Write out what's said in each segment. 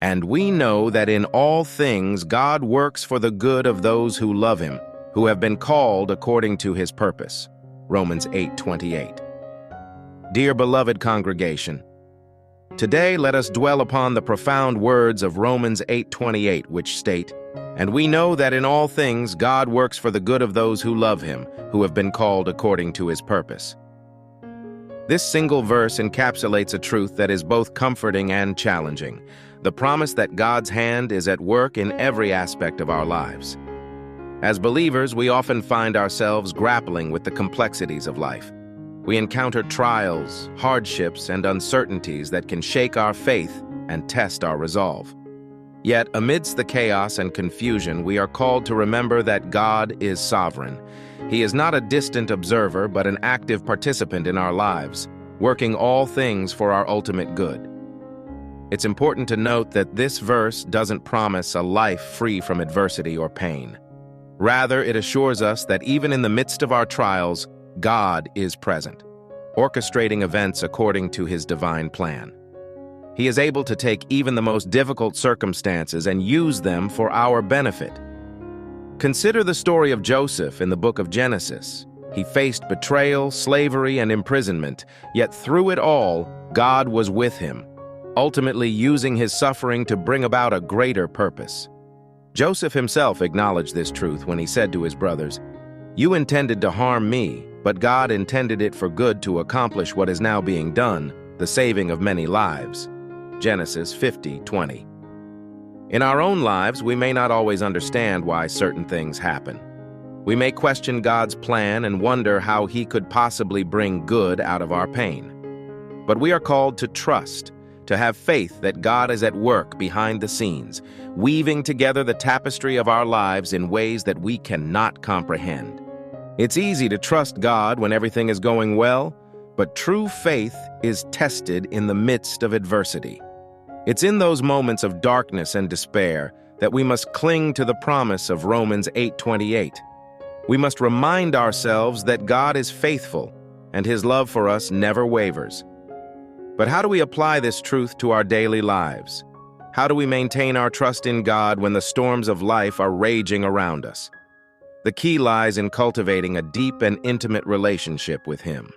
And we know that in all things God works for the good of those who love him, who have been called according to his purpose. Romans 8:28. Dear beloved congregation, today let us dwell upon the profound words of Romans 8:28, which state, "And we know that in all things God works for the good of those who love him, who have been called according to his purpose." This single verse encapsulates a truth that is both comforting and challenging, the promise that God's hand is at work in every aspect of our lives. As believers, we often find ourselves grappling with the complexities of life. We encounter trials, hardships, and uncertainties that can shake our faith and test our resolve. Yet, amidst the chaos and confusion, we are called to remember that God is sovereign. He is not a distant observer, but an active participant in our lives, working all things for our ultimate good. It's important to note that this verse doesn't promise a life free from adversity or pain. Rather, it assures us that even in the midst of our trials, God is present, orchestrating events according to his divine plan. He is able to take even the most difficult circumstances and use them for our benefit. Consider the story of Joseph in the book of Genesis. He faced betrayal, slavery, and imprisonment, yet through it all, God was with him, ultimately using his suffering to bring about a greater purpose. Joseph himself acknowledged this truth when he said to his brothers, "You intended to harm me, but God intended it for good to accomplish what is now being done, the saving of many lives." Genesis 50:20. In our own lives, we may not always understand why certain things happen. We may question God's plan and wonder how he could possibly bring good out of our pain. But we are called to trust, to have faith that God is at work behind the scenes, weaving together the tapestry of our lives in ways that we cannot comprehend. It's easy to trust God when everything is going well, but true faith is tested in the midst of adversity. It's in those moments of darkness and despair that we must cling to the promise of Romans 8:28. We must remind ourselves that God is faithful and his love for us never wavers. But how do we apply this truth to our daily lives? How do we maintain our trust in God when the storms of life are raging around us? The key lies in cultivating a deep and intimate relationship with him.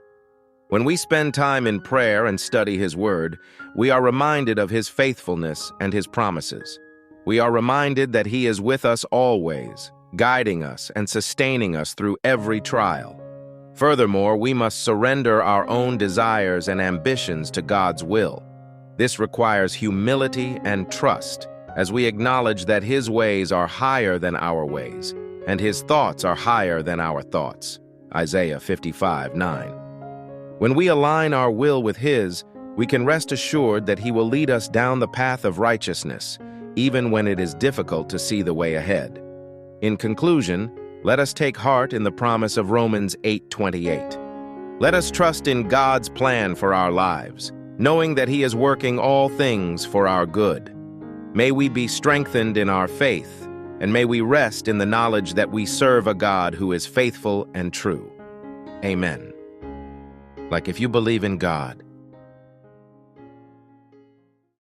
When we spend time in prayer and study his word, we are reminded of his faithfulness and his promises. We are reminded that he is with us always, guiding us and sustaining us through every trial. Furthermore, we must surrender our own desires and ambitions to God's will. This requires humility and trust, as we acknowledge that his ways are higher than our ways, and his thoughts are higher than our thoughts. Isaiah 55:9. When we align our will with his, we can rest assured that he will lead us down the path of righteousness, even when it is difficult to see the way ahead. In conclusion, let us take heart in the promise of Romans 8:28. Let us trust in God's plan for our lives, knowing that he is working all things for our good. May we be strengthened in our faith, and may we rest in the knowledge that we serve a God who is faithful and true. Amen. Like if you believe in God,